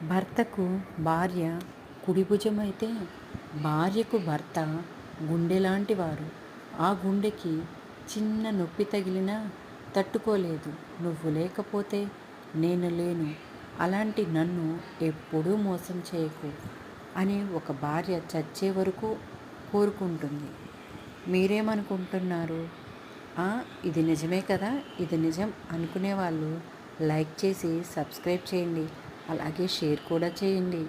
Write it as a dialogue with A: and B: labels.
A: భర్తకు భార్య కుడి భుజమైతే భార్యకు భర్త గుండెలాంటి వారు. ఆ గుండెకి చిన్న నొప్పి తగిలినా తట్టుకోలేదు. నువ్వు లేకపోతే నేను లేను, అలాంటి నన్ను ఎప్పుడూ మోసం చేయకు అని ఒక భార్య చచ్చే వరకు కోరుకుంటుంది. మీరేమనుకుంటున్నారు? ఇది నిజమే కదా, ఇది నిజం అనుకునే వాళ్ళు లైక్ చేసి సబ్స్క్రైబ్ చేయండి, అలాగే షేర్ కూడా చేయండి.